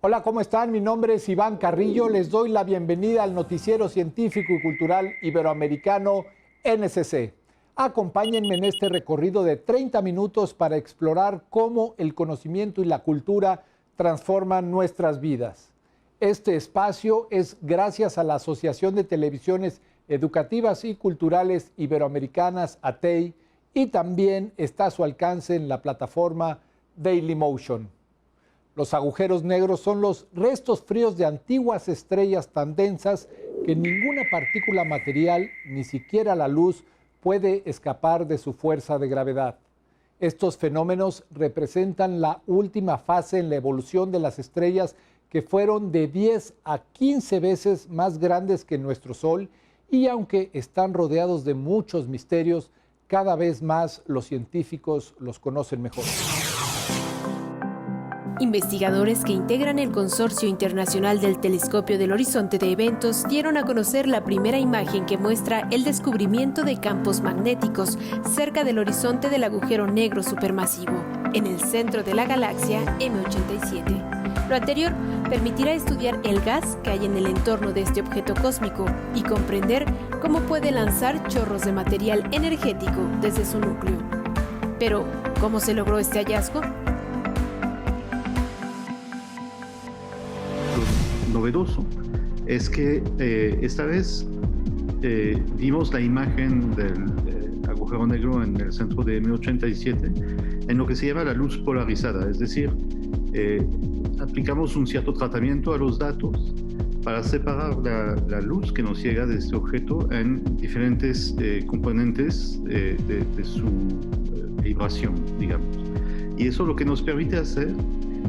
Hola, ¿cómo están? Mi nombre es Iván Carrillo. Les doy la bienvenida al noticiero científico y cultural iberoamericano NSC. Acompáñenme en este recorrido de 30 minutos para explorar cómo el conocimiento y la cultura transforman nuestras vidas. Este espacio es gracias a la Asociación de Televisiones Educativas y Culturales Iberoamericanas, ATEI, y también está a su alcance en la plataforma Dailymotion. Los agujeros negros son los restos fríos de antiguas estrellas tan densas que ninguna partícula material, ni siquiera la luz, puede escapar de su fuerza de gravedad. Estos fenómenos representan la última fase en la evolución de las estrellas, que fueron de 10 a 15 veces más grandes que nuestro Sol, y aunque están rodeados de muchos misterios, cada vez más los científicos los conocen mejor. Investigadores que integran el Consorcio Internacional del Telescopio del Horizonte de Eventos dieron a conocer la primera imagen que muestra el descubrimiento de campos magnéticos cerca del horizonte del agujero negro supermasivo, en el centro de la galaxia M87. Lo anterior permitirá estudiar el gas que hay en el entorno de este objeto cósmico y comprender cómo puede lanzar chorros de material energético desde su núcleo. Pero, ¿cómo se logró este hallazgo? Novedoso es que esta vez vimos la imagen del agujero negro en el centro de M87 en lo que se llama la luz polarizada, es decir, aplicamos un cierto tratamiento a los datos para separar la luz que nos llega de este objeto en diferentes componentes de su vibración, digamos. Y eso lo que nos permite hacer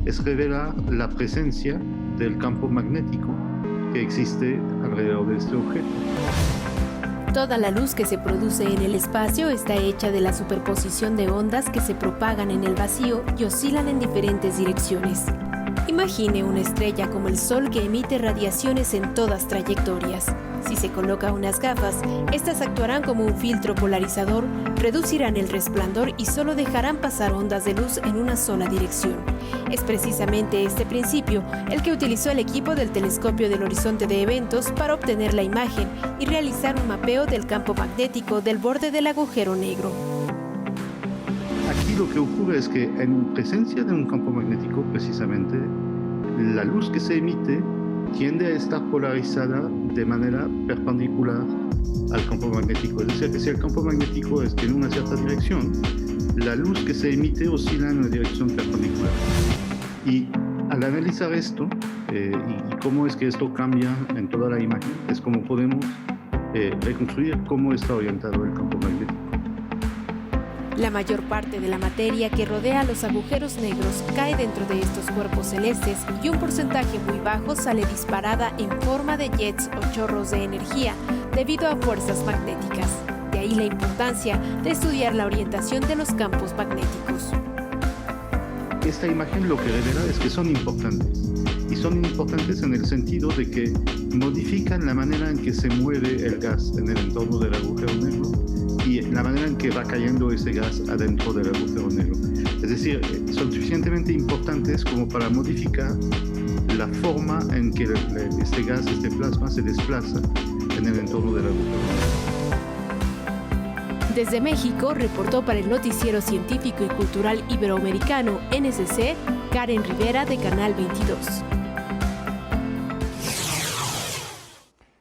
es revelar la presencia del campo magnético que existe alrededor de este objeto. Toda la luz que se produce en el espacio está hecha de la superposición de ondas que se propagan en el vacío y oscilan en diferentes direcciones. Imagine una estrella como el Sol que emite radiaciones en todas trayectorias. Si se coloca unas gafas, estas actuarán como un filtro polarizador, reducirán el resplandor y solo dejarán pasar ondas de luz en una sola dirección. Es precisamente este principio el que utilizó el equipo del Telescopio del Horizonte de Eventos para obtener la imagen y realizar un mapeo del campo magnético del borde del agujero negro. Aquí lo que ocurre es que en presencia de un campo magnético, precisamente, la luz que se emite tiende a estar polarizada de manera perpendicular al campo magnético. Es decir, que si el campo magnético tiene una cierta dirección, la luz que se emite oscila en una dirección perpendicular. Y al analizar esto, y cómo es que esto cambia en toda la imagen, es como podemos reconstruir cómo está orientado el campo magnético. La mayor parte de la materia que rodea a los agujeros negros cae dentro de estos cuerpos celestes y un porcentaje muy bajo sale disparada en forma de jets o chorros de energía debido a fuerzas magnéticas. De ahí la importancia de estudiar la orientación de los campos magnéticos. Esta imagen lo que revela es que son importantes. Y son importantes en el sentido de que modifican la manera en que se mueve el gas en el entorno del agujero negro y la manera en que va cayendo ese gas adentro del agujero negro. Es decir, son suficientemente importantes como para modificar la forma en que este gas, este plasma, se desplaza en el entorno del agujero negro. Desde México, reportó para el Noticiero Científico y Cultural Iberoamericano, NSC, Karen Rivera, de Canal 22.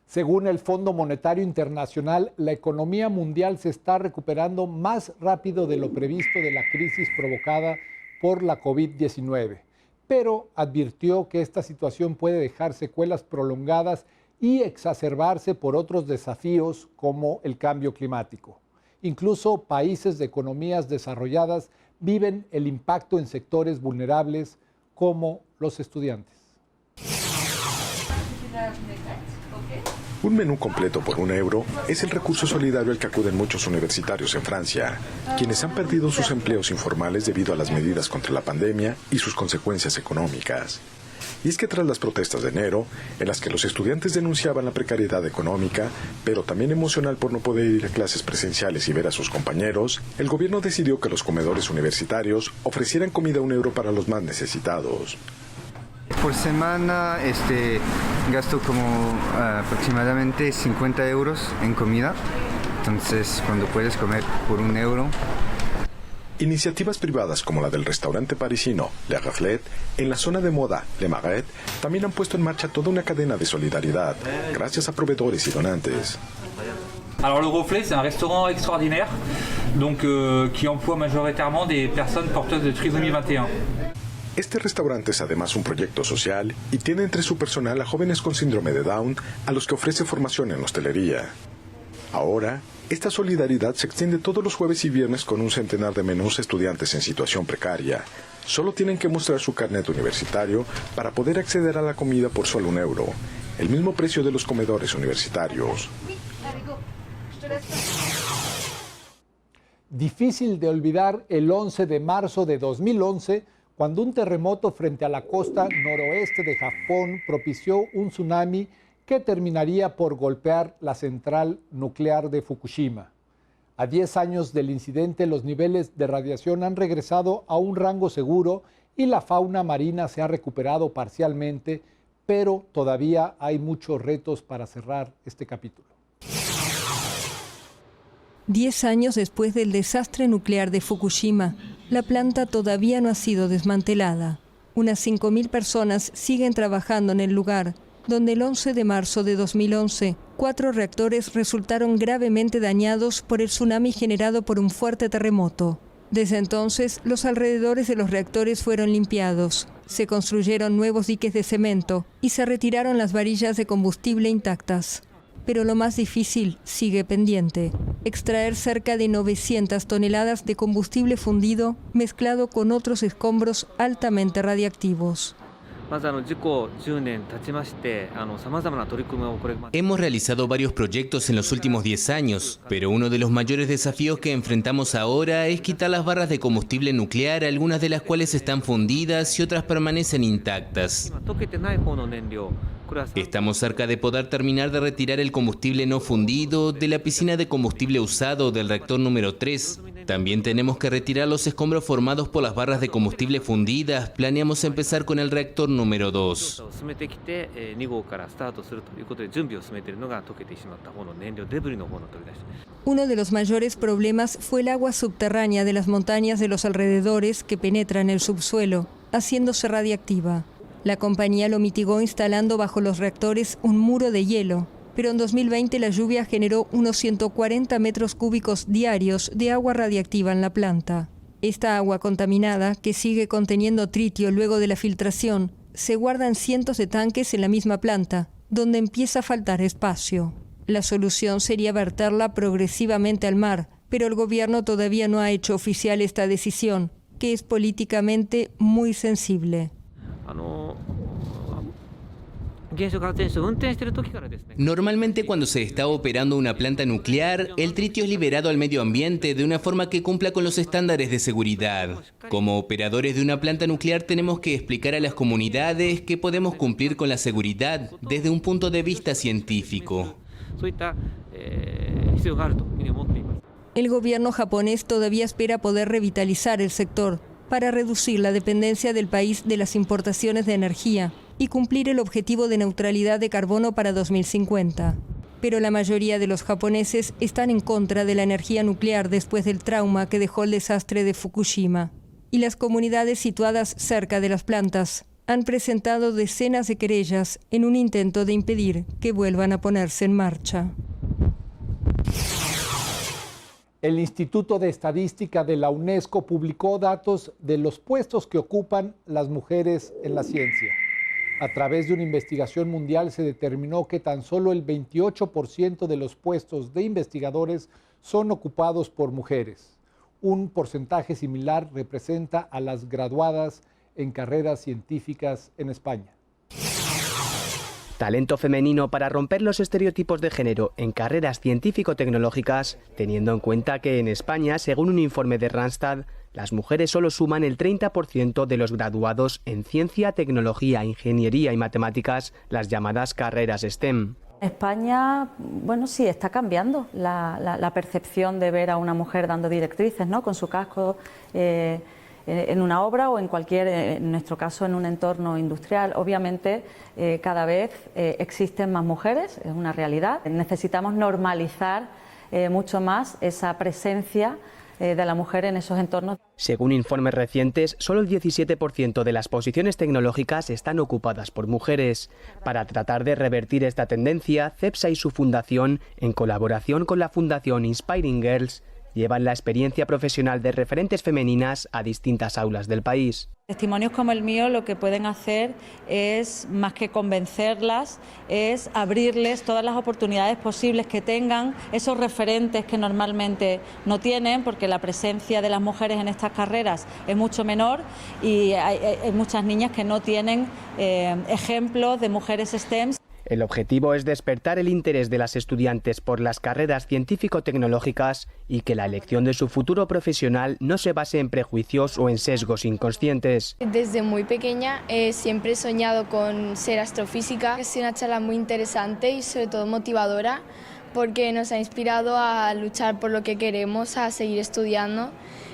Según el Fondo Monetario Internacional, la economía mundial se está recuperando más rápido de lo previsto de la crisis provocada por la COVID-19, pero advirtió que esta situación puede dejar secuelas prolongadas y exacerbarse por otros desafíos como el cambio climático. Incluso países de economías desarrolladas viven el impacto en sectores vulnerables como los estudiantes. Un menú completo por €1 es el recurso solidario al que acuden muchos universitarios en Francia, quienes han perdido sus empleos informales debido a las medidas contra la pandemia y sus consecuencias económicas. Y es que tras las protestas de enero, en las que los estudiantes denunciaban la precariedad económica, pero también emocional por no poder ir a clases presenciales y ver a sus compañeros, el gobierno decidió que los comedores universitarios ofrecieran comida a €1 para los más necesitados. Por semana gasto como aproximadamente 50 euros en comida. Entonces, cuando puedes comer por €1. Iniciativas privadas como la del restaurante parisino Le Reflet en la zona de moda Le Marais también han puesto en marcha toda una cadena de solidaridad gracias a proveedores y donantes. Alors le Reflet, c'est un restaurant extraordinaire qui emploie majoritairement des personnes porteuses de trisomie 21. Este restaurante es además un proyecto social y tiene entre su personal a jóvenes con síndrome de Down a los que ofrece formación en hostelería. Ahora, esta solidaridad se extiende todos los jueves y viernes con un centenar de menús estudiantes en situación precaria. Solo tienen que mostrar su carnet universitario para poder acceder a la comida por solo €1, el mismo precio de los comedores universitarios. Difícil de olvidar el 11 de marzo de 2011, cuando un terremoto frente a la costa noroeste de Japón propició un tsunami que terminaría por golpear la central nuclear de Fukushima. A 10 años del incidente, los niveles de radiación han regresado a un rango seguro y la fauna marina se ha recuperado parcialmente, pero todavía hay muchos retos para cerrar este capítulo. 10 años después del desastre nuclear de Fukushima, la planta todavía no ha sido desmantelada. Unas 5.000 personas siguen trabajando en el lugar, donde el 11 de marzo de 2011, 4 reactores resultaron gravemente dañados por el tsunami generado por un fuerte terremoto. Desde entonces, los alrededores de los reactores fueron limpiados, se construyeron nuevos diques de cemento y se retiraron las varillas de combustible intactas. Pero lo más difícil sigue pendiente: extraer cerca de 900 toneladas de combustible fundido mezclado con otros escombros altamente radiactivos. Hemos realizado varios proyectos en los últimos 10 años, pero uno de los mayores desafíos que enfrentamos ahora es quitar las barras de combustible nuclear, algunas de las cuales están fundidas y otras permanecen intactas. Estamos cerca de poder terminar de retirar el combustible no fundido de la piscina de combustible usado del reactor número 3. También tenemos que retirar los escombros formados por las barras de combustible fundidas. Planeamos empezar con el reactor número 2. Uno de los mayores problemas fue el agua subterránea de las montañas de los alrededores que penetra en el subsuelo, haciéndose radiactiva. La compañía lo mitigó instalando bajo los reactores un muro de hielo, pero en 2020 la lluvia generó unos 140 metros cúbicos diarios de agua radiactiva en la planta. Esta agua contaminada, que sigue conteniendo tritio luego de la filtración, se guarda en cientos de tanques en la misma planta, donde empieza a faltar espacio. La solución sería verterla progresivamente al mar, pero el gobierno todavía no ha hecho oficial esta decisión, que es políticamente muy sensible. Normalmente cuando se está operando una planta nuclear, el tritio es liberado al medio ambiente de una forma que cumpla con los estándares de seguridad. Como operadores de una planta nuclear tenemos que explicar a las comunidades que podemos cumplir con la seguridad desde un punto de vista científico. El gobierno japonés todavía espera poder revitalizar el sector para reducir la dependencia del país de las importaciones de energía y cumplir el objetivo de neutralidad de carbono para 2050. Pero la mayoría de los japoneses están en contra de la energía nuclear después del trauma que dejó el desastre de Fukushima. Y las comunidades situadas cerca de las plantas han presentado decenas de querellas en un intento de impedir que vuelvan a ponerse en marcha. El Instituto de Estadística de la UNESCO publicó datos de los puestos que ocupan las mujeres en la ciencia. A través de una investigación mundial se determinó que tan solo el 28% de los puestos de investigadores son ocupados por mujeres. Un porcentaje similar representa a las graduadas en carreras científicas en España. Talento femenino para romper los estereotipos de género en carreras científico-tecnológicas, teniendo en cuenta que en España, según un informe de Randstad, las mujeres solo suman el 30% de los graduados en ciencia, tecnología, ingeniería y matemáticas, las llamadas carreras STEM. España, bueno, sí, está cambiando la percepción de ver a una mujer dando directrices, ¿no? Con su casco en una obra o en nuestro caso, en un entorno industrial. Obviamente, cada vez existen más mujeres, es una realidad. Necesitamos normalizar mucho más esa presencia de la mujer en esos entornos. Según informes recientes, solo el 17% de las posiciones tecnológicas están ocupadas por mujeres. Para tratar de revertir esta tendencia, CEPSA y su fundación, en colaboración con la fundación Inspiring Girls, llevan la experiencia profesional de referentes femeninas a distintas aulas del país. Testimonios como el mío lo que pueden hacer es, más que convencerlas, es abrirles todas las oportunidades posibles que tengan, esos referentes que normalmente no tienen, porque la presencia de las mujeres en estas carreras es mucho menor y hay muchas niñas que no tienen ejemplos de mujeres STEM. El objetivo es despertar el interés de las estudiantes por las carreras científico-tecnológicas y que la elección de su futuro profesional no se base en prejuicios o en sesgos inconscientes. Desde muy pequeña siempre he soñado con ser astrofísica. Es una charla muy interesante y sobre todo motivadora porque nos ha inspirado a luchar por lo que queremos, a seguir estudiando.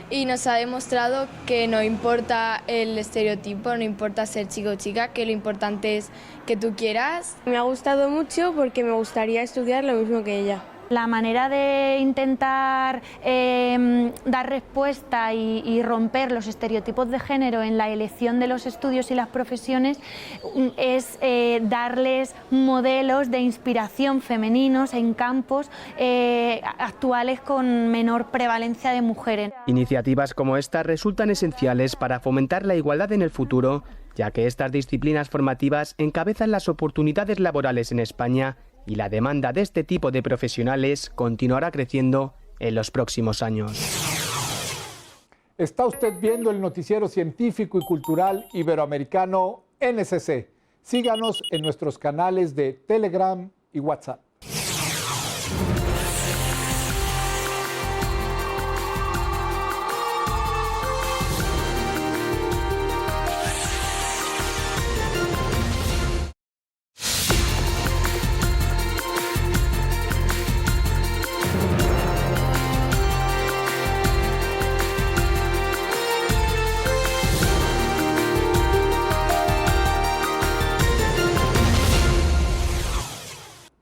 Y nos ha demostrado que no importa el estereotipo, no importa ser chico o chica, que lo importante es que tú quieras. Me ha gustado mucho porque me gustaría estudiar lo mismo que ella. La manera de intentar dar respuesta y romper los estereotipos de género en la elección de los estudios y las profesiones es darles modelos de inspiración femeninos en campos actuales con menor prevalencia de mujeres. Iniciativas como esta resultan esenciales para fomentar la igualdad en el futuro, ya que estas disciplinas formativas encabezan las oportunidades laborales en España y la demanda de este tipo de profesionales continuará creciendo en los próximos años. Está usted viendo el noticiero científico y cultural iberoamericano NSC. Síganos en nuestros canales de Telegram y WhatsApp.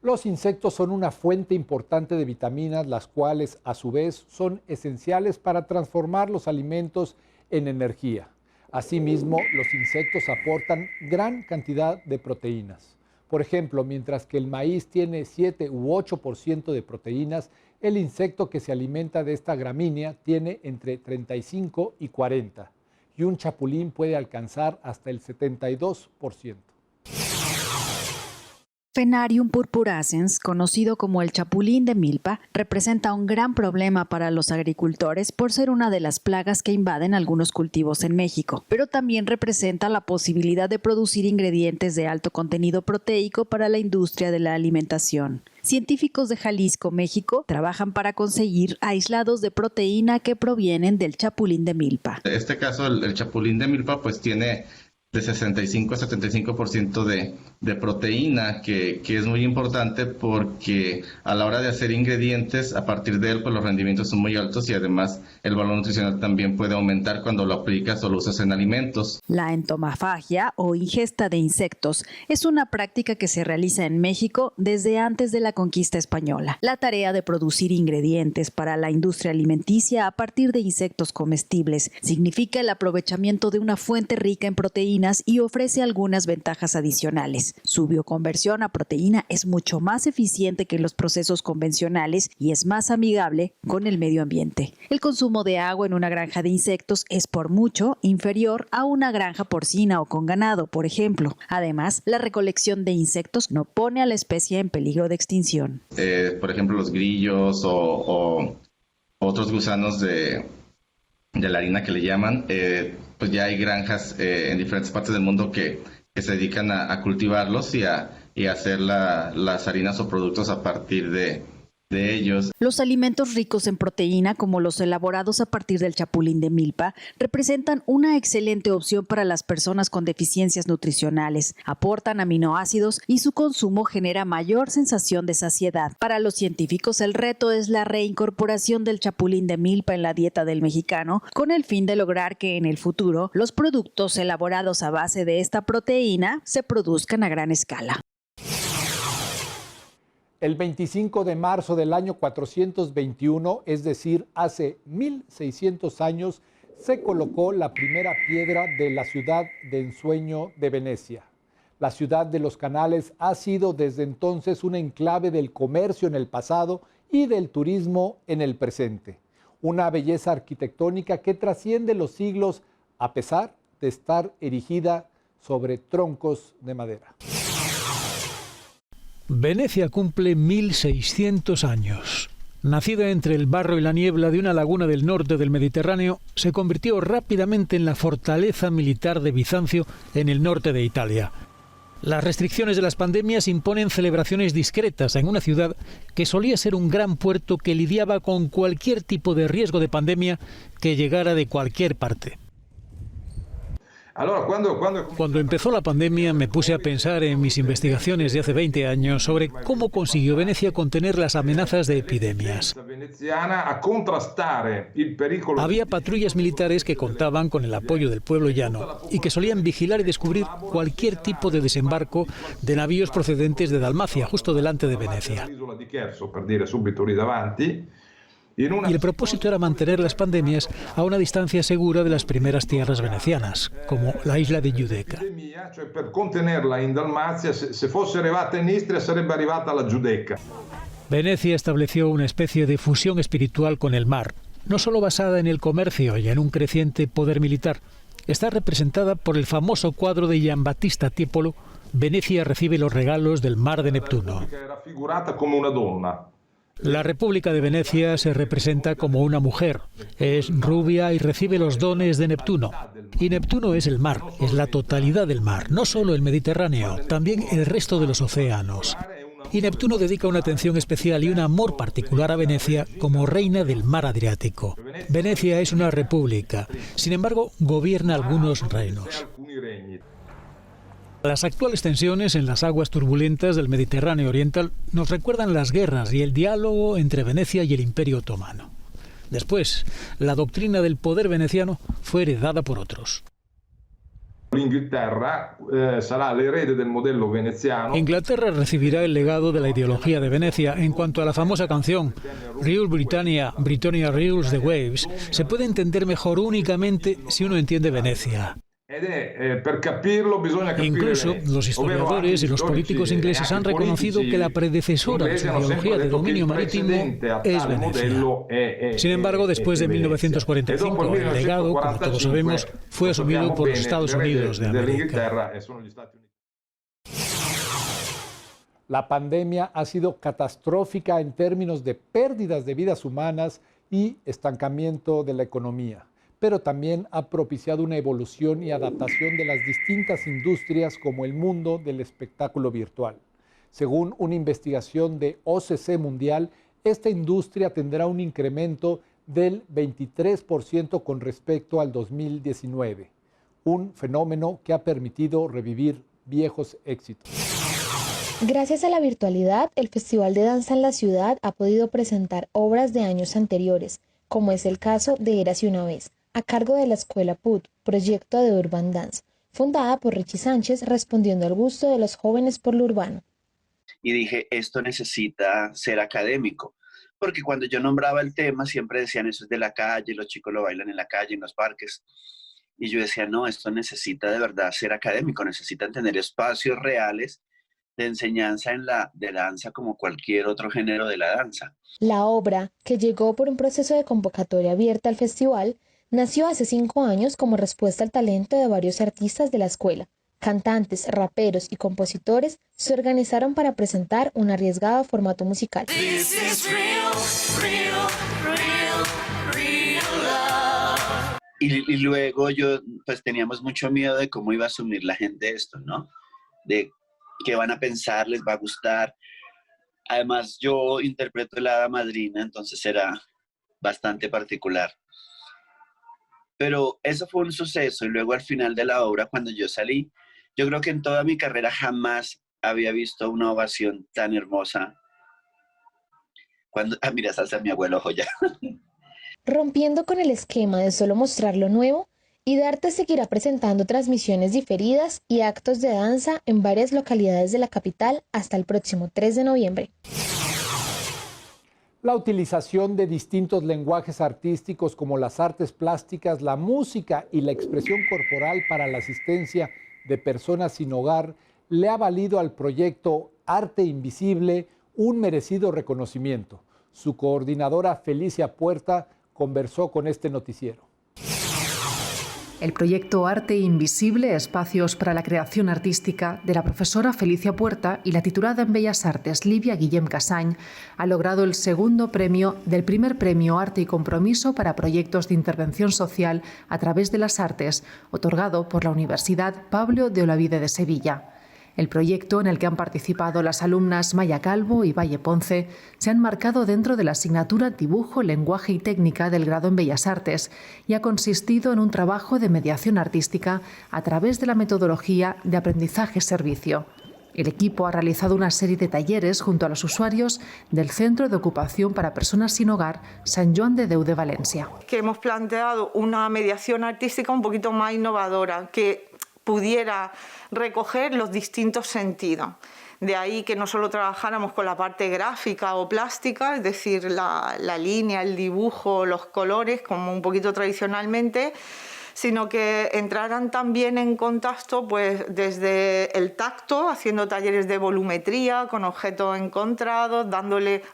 Los insectos son una fuente importante de vitaminas, las cuales a su vez son esenciales para transformar los alimentos en energía. Asimismo, los insectos aportan gran cantidad de proteínas. Por ejemplo, mientras que el maíz tiene 7 u 8% de proteínas, el insecto que se alimenta de esta gramínea tiene entre 35 y 40, y un chapulín puede alcanzar hasta el 72%. Phenarium purpurascens, conocido como el chapulín de milpa, representa un gran problema para los agricultores por ser una de las plagas que invaden algunos cultivos en México, pero también representa la posibilidad de producir ingredientes de alto contenido proteico para la industria de la alimentación. Científicos de Jalisco, México, trabajan para conseguir aislados de proteína que provienen del chapulín de milpa. En este caso, el chapulín de milpa pues tiene de 65 a 75% de proteína, que es muy importante porque a la hora de hacer ingredientes, a partir de él, pues los rendimientos son muy altos y además el valor nutricional también puede aumentar cuando lo aplicas o lo usas en alimentos. La entomofagia o ingesta de insectos es una práctica que se realiza en México desde antes de la conquista española. La tarea de producir ingredientes para la industria alimenticia a partir de insectos comestibles significa el aprovechamiento de una fuente rica en proteínas y ofrece algunas ventajas adicionales. Su bioconversión a proteína es mucho más eficiente que los procesos convencionales y es más amigable con el medio ambiente. El consumo de agua en una granja de insectos es por mucho inferior a una granja porcina o con ganado, por ejemplo. Además, la recolección de insectos no pone a la especie en peligro de extinción. Por ejemplo, los grillos o otros gusanos de la harina que le llaman, pues ya hay granjas en diferentes partes del mundo que se dedican a cultivarlos y a hacer las harinas o productos a partir de de ellos. Los alimentos ricos en proteína, como los elaborados a partir del chapulín de milpa, representan una excelente opción para las personas con deficiencias nutricionales. Aportan aminoácidos y su consumo genera mayor sensación de saciedad. Para los científicos, el reto es la reincorporación del chapulín de milpa en la dieta del mexicano, con el fin de lograr que en el futuro los productos elaborados a base de esta proteína se produzcan a gran escala. El 25 de marzo del año 421, es decir, hace 1600 años, se colocó la primera piedra de la ciudad de ensueño de Venecia. La ciudad de los canales ha sido desde entonces un enclave del comercio en el pasado y del turismo en el presente. Una belleza arquitectónica que trasciende los siglos a pesar de estar erigida sobre troncos de madera. Venecia cumple 1600 años. Nacida entre el barro y la niebla de una laguna del norte del Mediterráneo, se convirtió rápidamente en la fortaleza militar de Bizancio en el norte de Italia. Las restricciones de las pandemias imponen celebraciones discretas en una ciudad que solía ser un gran puerto que lidiaba con cualquier tipo de riesgo de pandemia que llegara de cualquier parte. Cuando empezó la pandemia me puse a pensar en mis investigaciones de hace 20 años sobre cómo consiguió Venecia contener las amenazas de epidemias. Había patrullas militares que contaban con el apoyo del pueblo llano y que solían vigilar y descubrir cualquier tipo de desembarco de navíos procedentes de Dalmacia, justo delante de Venecia. Y el propósito era mantener las pandemias a una distancia segura de las primeras tierras venecianas, como la isla de Giudecca. Venecia estableció una especie de fusión espiritual con el mar, no solo basada en el comercio y en un creciente poder militar. Está representada por el famoso cuadro de Giambattista Tiepolo, Venecia recibe los regalos del mar de Neptuno. La República de Venecia se representa como una mujer. Es rubia y recibe los dones de Neptuno. Y Neptuno es el mar, es la totalidad del mar, no solo el Mediterráneo, también el resto de los océanos. Y Neptuno dedica una atención especial y un amor particular a Venecia como reina del mar Adriático. Venecia es una república, sin embargo, gobierna algunos reinos. Las actuales tensiones en las aguas turbulentas del Mediterráneo oriental nos recuerdan las guerras y el diálogo entre Venecia y el Imperio Otomano. Después, la doctrina del poder veneciano fue heredada por otros. Inglaterra recibirá el legado de la ideología de Venecia. En cuanto a la famosa canción Rule Britannia, Britannia Rules the Waves, se puede entender mejor únicamente si uno entiende Venecia. Incluso los historiadores y los políticos ingleses han reconocido que la predecesora de su ideología de dominio marítimo es Venecia. Sin embargo, después de 1945, el legado, como todos sabemos, fue asumido por los Estados Unidos de América. La pandemia ha sido catastrófica en términos de pérdidas de vidas humanas y estancamiento de la economía, pero también ha propiciado una evolución y adaptación de las distintas industrias como el mundo del espectáculo virtual. Según una investigación de OCC Mundial, esta industria tendrá un incremento del 23% con respecto al 2019, un fenómeno que ha permitido revivir viejos éxitos. Gracias a la virtualidad, el Festival de Danza en la ciudad ha podido presentar obras de años anteriores, como es el caso de Érase una vez, a cargo de la Escuela PUT, proyecto de Urban Dance, fundada por Richie Sánchez, respondiendo al gusto de los jóvenes por lo urbano. Y dije, esto necesita ser académico, porque cuando yo nombraba el tema siempre decían, eso es de la calle, los chicos lo bailan en la calle, en los parques. Y yo decía, no, esto necesita de verdad ser académico, necesitan tener espacios reales de enseñanza de danza como cualquier otro género de la danza. La obra, que llegó por un proceso de convocatoria abierta al festival, nació hace 5 años como respuesta al talento de varios artistas de la escuela. Cantantes, raperos y compositores se organizaron para presentar un arriesgado formato musical. Y luego pues teníamos mucho miedo de cómo iba a asumir la gente esto, ¿no? De qué van a pensar, les va a gustar. Además, yo interpreto la hada madrina, entonces era bastante particular. Pero eso fue un suceso y luego al final de la obra, cuando yo salí, yo creo que en toda mi carrera jamás había visto una ovación tan hermosa. Mira, hasta mi abuelo joya. Rompiendo con el esquema de solo mostrar lo nuevo, IDARTE seguirá presentando transmisiones diferidas y actos de danza en varias localidades de la capital hasta el próximo 3 de noviembre. La utilización de distintos lenguajes artísticos como las artes plásticas, la música y la expresión corporal para la asistencia de personas sin hogar le ha valido al proyecto Arte Invisible un merecido reconocimiento. Su coordinadora Felicia Puerta conversó con este noticiero. El proyecto Arte Invisible, Espacios para la Creación Artística, de la profesora Felicia Puerta y la titulada en Bellas Artes Livia Guillem Casany, ha logrado el segundo premio del primer premio Arte y Compromiso para proyectos de intervención social a través de las artes, otorgado por la Universidad Pablo de Olavide de Sevilla. El proyecto, en el que han participado las alumnas Maya Calvo y Valle Ponce, se ha enmarcado dentro de la asignatura Dibujo, Lenguaje y Técnica del grado en Bellas Artes y ha consistido en un trabajo de mediación artística a través de la metodología de aprendizaje-servicio. El equipo ha realizado una serie de talleres junto a los usuarios del Centro de Ocupación para Personas Sin Hogar Sant Joan de Déu de Valencia. Que hemos planteado una mediación artística un poquito más innovadora, que pudiera recoger los distintos sentidos. De ahí que no solo trabajáramos con la parte gráfica o plástica, es decir, la línea, el dibujo, los colores, como un poquito tradicionalmente, sino que entraran también en contacto pues, desde el tacto, haciendo talleres de volumetría con objetos encontrados,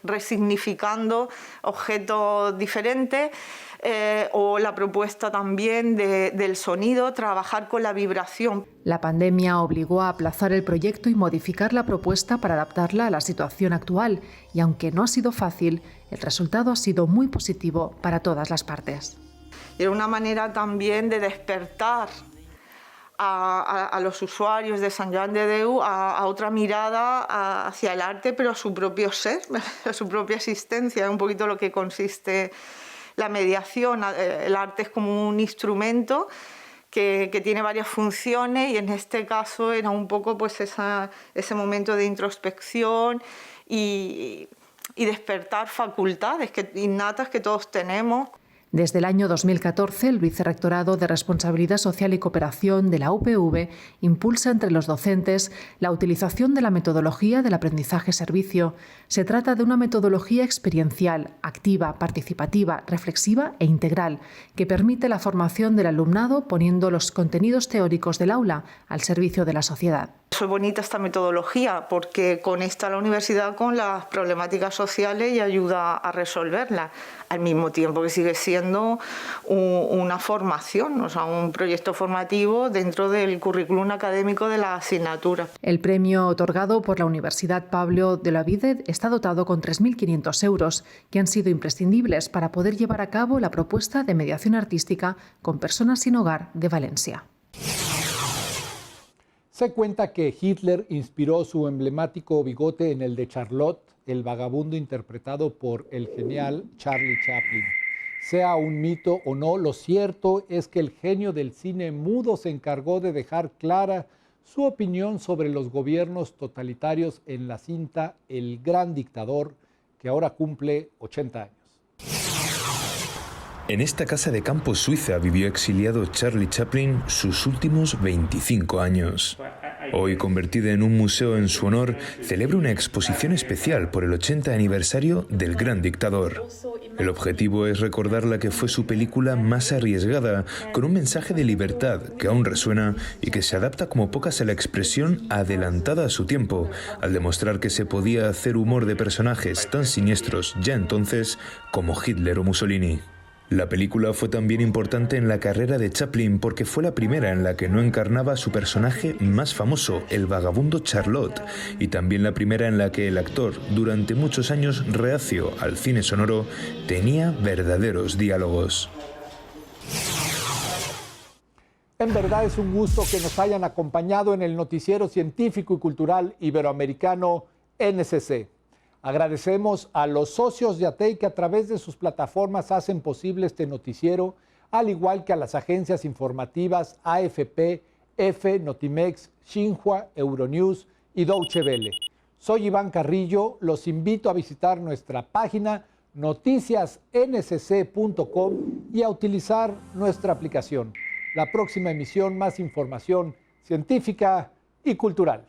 resignificando objetos diferentes, o la propuesta también del sonido, trabajar con la vibración. La pandemia obligó a aplazar el proyecto y modificar la propuesta para adaptarla a la situación actual, y aunque no ha sido fácil, el resultado ha sido muy positivo para todas las partes. Era una manera también de despertar a los usuarios de Sant Joan de Déu a otra mirada hacia el arte, pero a su propio ser, a su propia existencia, un poquito lo que consiste la mediación. El arte es como un instrumento que tiene varias funciones y en este caso era un poco pues ese momento de introspección y despertar facultades innatas que todos tenemos. Desde el año 2014, el Vicerrectorado de Responsabilidad Social y Cooperación de la UPV impulsa entre los docentes la utilización de la metodología del aprendizaje-servicio. Se trata de una metodología experiencial, activa, participativa, reflexiva e integral, que permite la formación del alumnado poniendo los contenidos teóricos del aula al servicio de la sociedad. Es bonita esta metodología porque conecta a la universidad con las problemáticas sociales y ayuda a resolverlas, al mismo tiempo que sigue siendo una formación, o sea, un proyecto formativo dentro del currículum académico de la asignatura. El premio otorgado por la Universidad Pablo de Olavide está dotado con 3.500 euros, que han sido imprescindibles para poder llevar a cabo la propuesta de mediación artística con personas sin hogar de Valencia. Se cuenta que Hitler inspiró su emblemático bigote en el de Charlotte, el vagabundo interpretado por el genial Charlie Chaplin. Sea un mito o no, lo cierto es que el genio del cine mudo se encargó de dejar clara su opinión sobre los gobiernos totalitarios en la cinta El Gran Dictador, que ahora cumple 80 años. En esta casa de campo suiza vivió exiliado Charlie Chaplin sus últimos 25 años. Hoy, convertida en un museo en su honor, celebra una exposición especial por el 80 aniversario del Gran Dictador. El objetivo es recordar la que fue su película más arriesgada, con un mensaje de libertad que aún resuena y que se adapta como pocas a la expresión adelantada a su tiempo, al demostrar que se podía hacer humor de personajes tan siniestros ya entonces como Hitler o Mussolini. La película fue también importante en la carrera de Chaplin porque fue la primera en la que no encarnaba a su personaje más famoso, el vagabundo Charlotte, y también la primera en la que el actor, durante muchos años reacio al cine sonoro, tenía verdaderos diálogos. En verdad es un gusto que nos hayan acompañado en el noticiero científico y cultural iberoamericano NSC. Agradecemos a los socios de ATEI que a través de sus plataformas hacen posible este noticiero, al igual que a las agencias informativas AFP, EFE, Notimex, Xinhua, Euronews y Deutsche Welle. Soy Iván Carrillo, los invito a visitar nuestra página noticiasncc.com y a utilizar nuestra aplicación. La próxima emisión, más información científica y cultural.